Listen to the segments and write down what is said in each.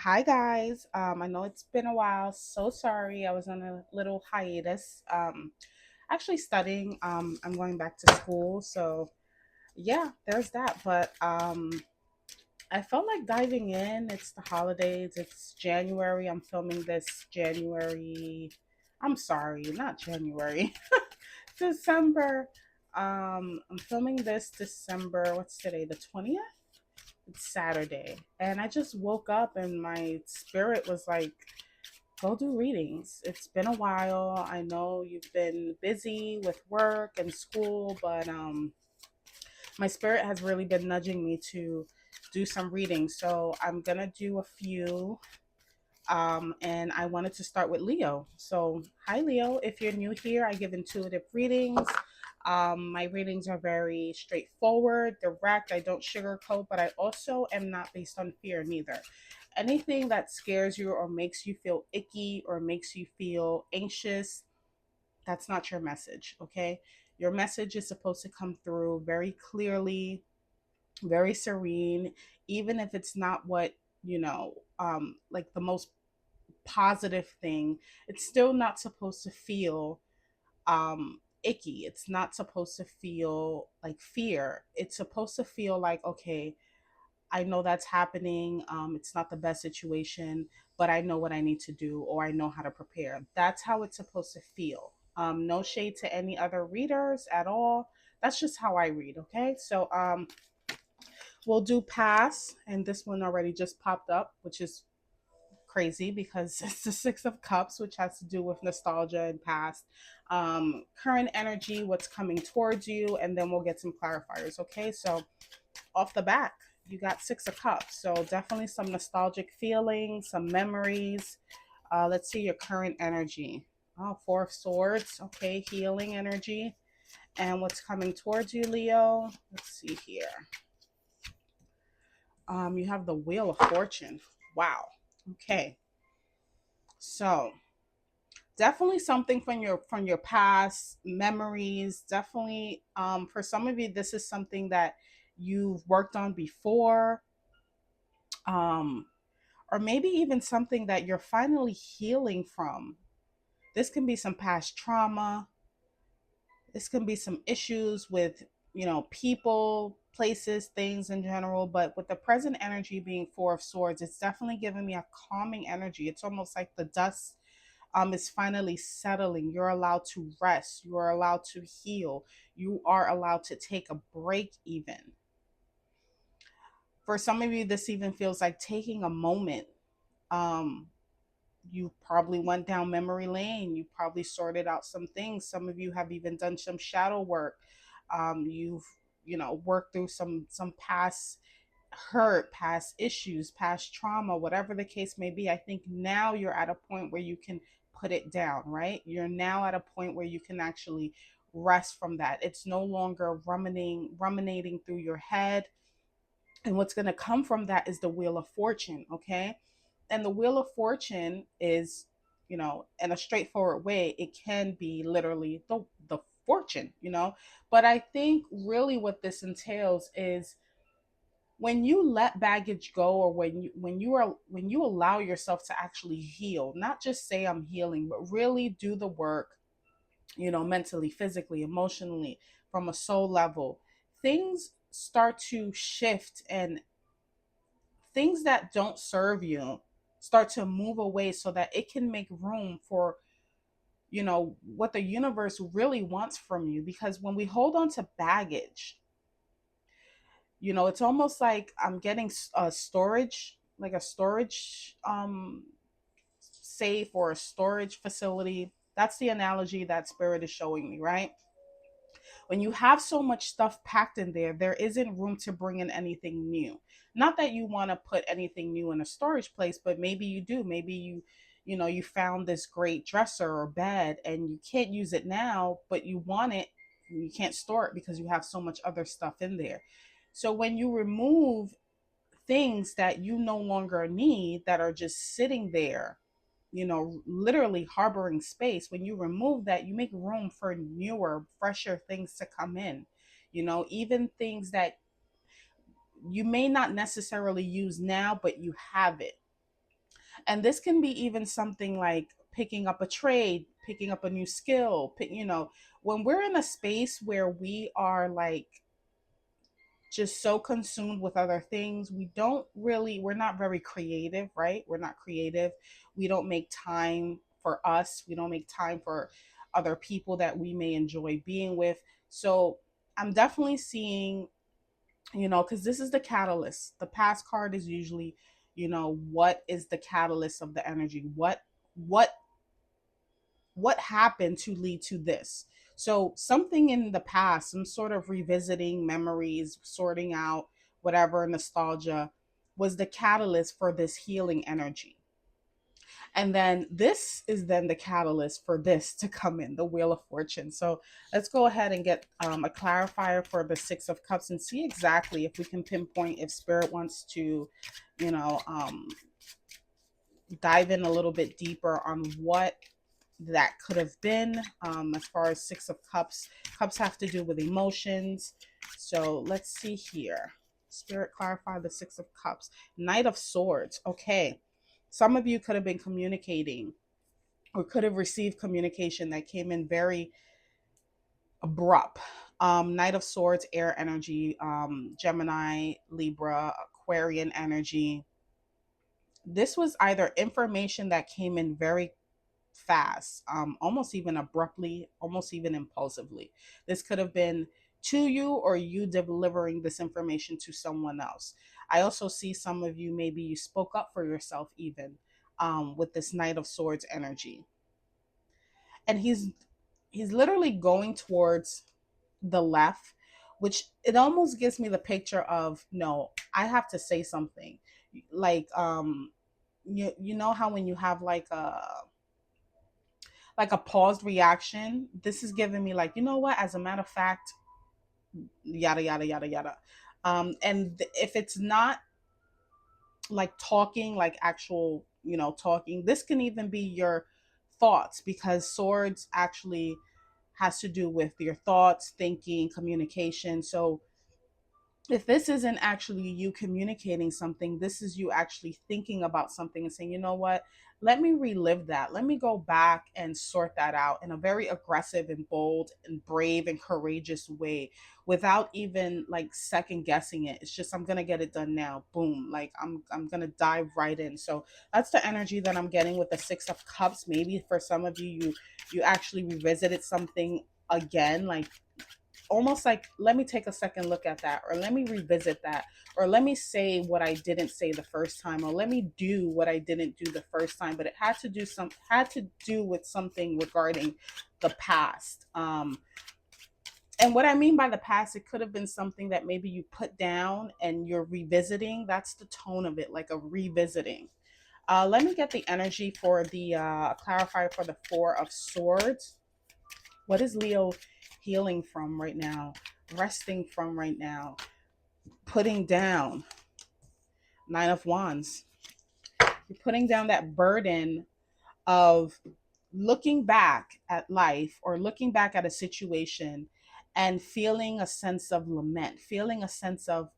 Hi guys. I know it's been a while. So sorry. I was on a little hiatus. Actually studying. I'm going back to school. So yeah, there's that. But I felt like diving in. It's the holidays. It's January. I'm filming this January. I'm sorry, not January. December. I'm filming this December. What's today? The 20th? It's Saturday. And I just woke up and my spirit was like, go do readings. It's been a while. I know you've been busy with work and school, but my spirit has really been nudging me to do some reading. So I'm going to do a few. And I wanted to start with Leo. So, hi, Leo. If you're new here, I give intuitive readings. My readings are very straightforward, direct. I don't sugarcoat, but I also am not based on fear neither. Anything that scares you or makes you feel icky or makes you feel anxious, that's not your message, okay? Your message is supposed to come through very clearly, very serene, even if it's not what, like the most positive thing. It's still not supposed to feel icky. It's not supposed to feel like fear. It's supposed to feel like, okay, I know that's happening. It's not the best situation, but I know what I need to do or I know how to prepare. That's how it's supposed to feel. No shade to any other readers at all. That's just how I read. Okay. So we'll do pass. And this one already just popped up, which is crazy because it's the Six of Cups, which has to do with nostalgia and past, current energy, what's coming towards you, and then we'll get some clarifiers. Okay, so off the back, you got Six of Cups, so definitely some nostalgic feelings, some memories. Let's see your current energy. Oh, Four of Swords. Okay, healing energy, and what's coming towards you, Leo. Let's see here. You have the Wheel of Fortune. Wow. Okay, so definitely something from your past memories. Definitely for some of you this is something that you've worked on before, um or maybe even something that you're finally healing from. This can be some past trauma. This can be some issues with, people, places, things in general. But with the present energy being Four of Swords, it's definitely giving me a calming energy. It's almost like the dust is finally settling. You're allowed to rest. You are allowed to heal. You are allowed to take a break, even. For some of you, this even feels like taking a moment. Um, you probably went down memory lane. You probably sorted out some things. Some of you have even done some shadow work. You've, worked through some past hurt, past issues, past trauma, whatever the case may be. I think now you're at a point where you can put it down, right? You're now at a point where you can actually rest from that. It's no longer ruminating through your head. And what's going to come from that is the Wheel of Fortune, okay? And the Wheel of Fortune is, in a straightforward way, it can be literally the fortune, But I think really what this entails is when you let baggage go, or when you allow yourself to actually heal, not just say I'm healing, but really do the work, mentally, physically, emotionally, from a soul level, things start to shift, and things that don't serve you start to move away so that it can make room for, what the universe really wants from you. Because when we hold on to baggage, it's almost like I'm getting a storage, like a storage safe or a storage facility. That's the analogy that spirit is showing me, right? When you have so much stuff packed in there, there isn't room to bring in anything new. Not that you want to put anything new in a storage place, but maybe you do. Maybe you found this great dresser or bed and you can't use it now, but you want it. You can't store it because you have so much other stuff in there. So when you remove things that you no longer need, that are just sitting there, literally harboring space, when you remove that, you make room for newer, fresher things to come in. Even things that you may not necessarily use now, but you have it. And this can be even something like picking up a trade, picking up a new skill, when we're in a space where we are like just so consumed with other things, we're not very creative, right? We're not creative. We don't make time for us. We don't make time for other people that we may enjoy being with. So I'm definitely seeing, because this is the catalyst. The past card is usually, what is the catalyst of the energy? What what happened to lead to this? So something in the past, some sort of revisiting memories, sorting out whatever nostalgia was the catalyst for this healing energy. And then this is then the catalyst for this to come in, the Wheel of Fortune. So let's go ahead and get a clarifier for the Six of Cups and see exactly if we can pinpoint if Spirit wants to, you know, um, dive in a little bit deeper on what that could have been. As far as Six of Cups, cups have to do with emotions. So let's see here. Spirit, clarify the Six of Cups. Knight of Swords. Okay. Some of you could have been communicating or could have received communication that came in very abrupt. Knight of Swords, air energy, Gemini, Libra, Aquarian energy. This was either information that came in very fast, almost even abruptly, almost even impulsively. This could have been to you or you delivering this information to someone else. I also see some of you, maybe you spoke up for yourself, even with this Knight of Swords energy. And he's literally going towards the left, which it almost gives me the picture of, no, I have to say something. Like you know how when you have like a paused reaction, this is giving me like, you know what, as a matter of fact, yada yada yada yada. And if it's not like talking, like actual, talking, this can even be your thoughts, because swords actually has to do with your thoughts, thinking, communication. So if this isn't actually you communicating something, this is you actually thinking about something and saying, you know what, let me relive that. Let me go back and sort that out in a very aggressive and bold and brave and courageous way without even like second guessing it. It's just, I'm going to get it done now. Boom. Like I'm going to dive right in. So that's the energy that I'm getting with the 6 of Cups. Maybe for some of you, you actually revisited something again, like almost like, let me take a second look at that, or let me revisit that, or let me say what I didn't say the first time, or let me do what I didn't do the first time. But it had to do with something regarding the past. And what I mean by the past, it could have been something that maybe you put down and you're revisiting. That's the tone of it, like a revisiting. Let me get the energy for the clarifier for the Four of Swords. What is Leo healing from right now, resting from right now, putting down? Nine of Wands. You're putting down that burden of looking back at life or looking back at a situation and feeling a sense of lament, feeling a sense of,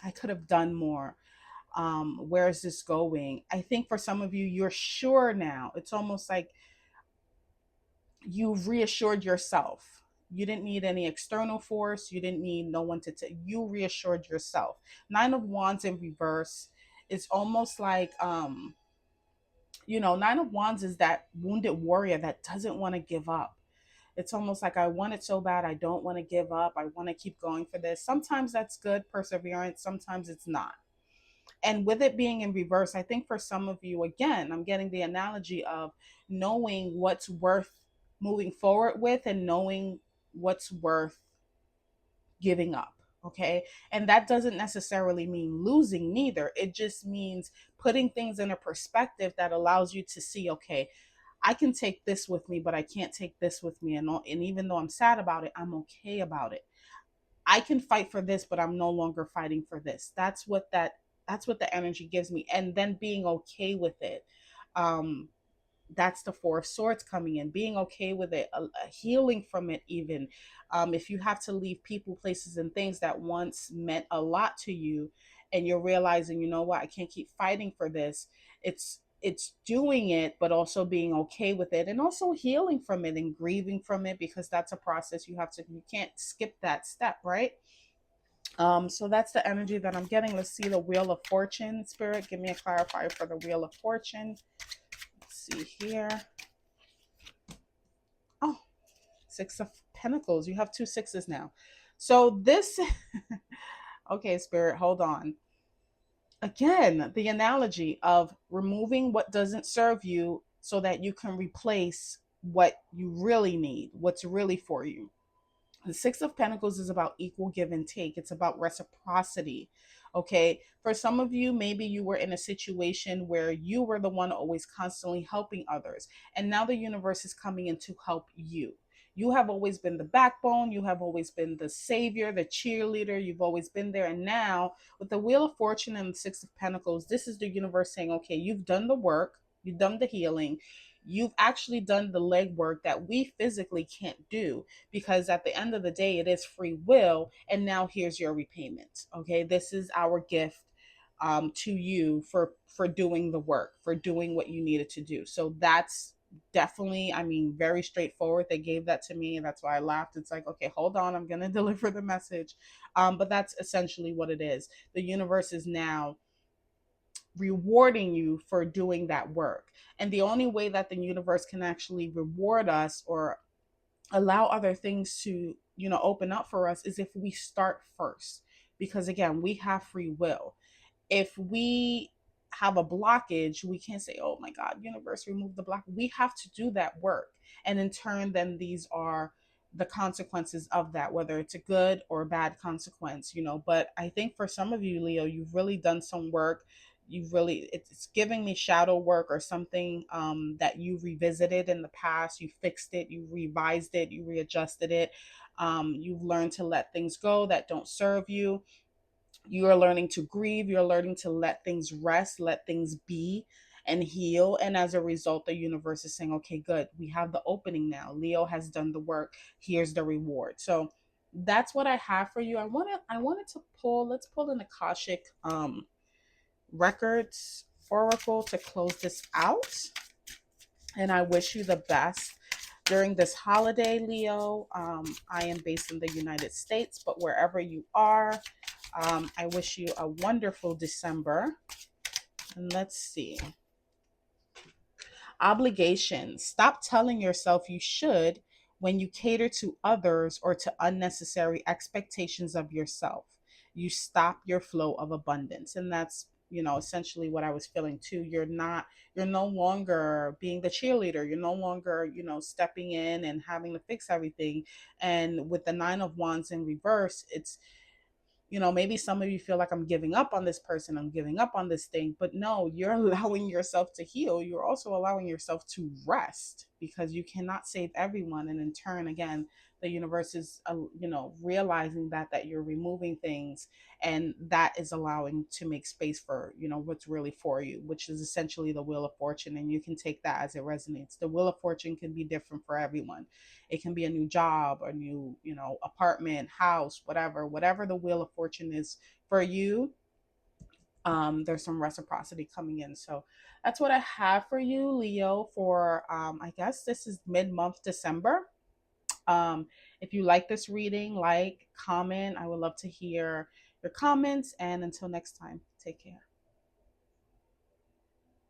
I could have done more. Where is this going? I think for some of you, you're sure now. It's almost like you've reassured yourself. You didn't need any external force. You didn't need no one to you reassured yourself. Nine of Wands in reverse. It's almost like Nine of Wands is that wounded warrior that doesn't want to give up. It's almost like, I want it so bad, I don't want to give up. I want to keep going for this. Sometimes that's good perseverance, sometimes it's not. And with it being in reverse, I think for some of you, again, I'm getting the analogy of knowing what's worth moving forward with and knowing what's worth giving up. Okay. And that doesn't necessarily mean losing, neither. It just means putting things in a perspective that allows you to see, okay, I can take this with me, but I can't take this with me. And even though I'm sad about it, I'm okay about it. I can fight for this, but I'm no longer fighting for this. That's what the energy gives me. And then being okay with it. That's the Four of Swords coming in, being okay with it, a healing from it, even if you have to leave people, places, and things that once meant a lot to you, and you're realizing, you know what, I can't keep fighting for this. It's doing it, but also being okay with it, and also healing from it and grieving from it, because that's a process. You can't skip that step, right? So that's the energy that I'm getting. Let's see the Wheel of Fortune. Spirit, give me a clarifier for the Wheel of Fortune. Let's see here. Oh, Six of Pentacles. You have two sixes now. So this, okay, Spirit, hold on. Again, the analogy of removing what doesn't serve you so that you can replace what you really need, what's really for you. The Six of Pentacles is about equal give and take. It's about reciprocity. Okay. For some of you, maybe you were in a situation where you were the one always constantly helping others. And now the universe is coming in to help you. You have always been the backbone. You have always been the savior, the cheerleader. You've always been there. And now, with the Wheel of Fortune and the Six of Pentacles, this is the universe saying, okay, you've done the work, you've done the healing, you've actually done the legwork that we physically can't do, because at the end of the day it is free will, and now here's your repayment. Okay, this is our gift to you for doing the work, for doing what you needed to do. So that's definitely, I mean, very straightforward. They gave that to me, and that's why I laughed. It's like, okay, hold on, I'm gonna deliver the message. But that's essentially what it is. The universe is now rewarding you for doing that work. And the only way that the universe can actually reward us or allow other things to, open up for us, is if we start first. Because again, we have free will. If we have a blockage, we can't say, oh my God, universe, remove the block. We have to do that work. And in turn, then these are the consequences of that, whether it's a good or a bad consequence. But I think for some of you, Leo, you've really done some work. You've really, it's giving me shadow work or something, that you revisited in the past. You fixed it, you revised it, you readjusted it. You've learned to let things go that don't serve you. You are learning to grieve. You're learning to let things rest, let things be, and heal. And as a result, the universe is saying, okay, good, we have the opening now. Leo has done the work. Here's the reward. So that's what I have for you. I wanted to pull, let's pull an Akashic records oracle to close this out. And I wish you the best during this holiday, Leo. I am based in the United States, but wherever you are, I wish you a wonderful December. And let's see. Obligation. Stop telling yourself you should when you cater to others or to unnecessary expectations of yourself. You stop your flow of abundance. And that's, essentially what I was feeling too. You're no longer being the cheerleader. You're no longer, stepping in and having to fix everything. And with the Nine of Wands in reverse, maybe some of you feel like, I'm giving up on this person, I'm giving up on this thing. But no, you're allowing yourself to heal. You're also allowing yourself to rest, because you cannot save everyone. And in turn, again, the universe is, realizing that you're removing things, and that is allowing to make space for, what's really for you, which is essentially the Wheel of Fortune. And you can take that as it resonates. The Wheel of Fortune can be different for everyone. It can be a new job, a new, apartment, house, whatever the Wheel of Fortune is for you. There's some reciprocity coming in. So that's what I have for you, Leo, for, I guess this is mid-month December. If you like this reading, like, comment. I would love to hear your comments. And until next time, take care.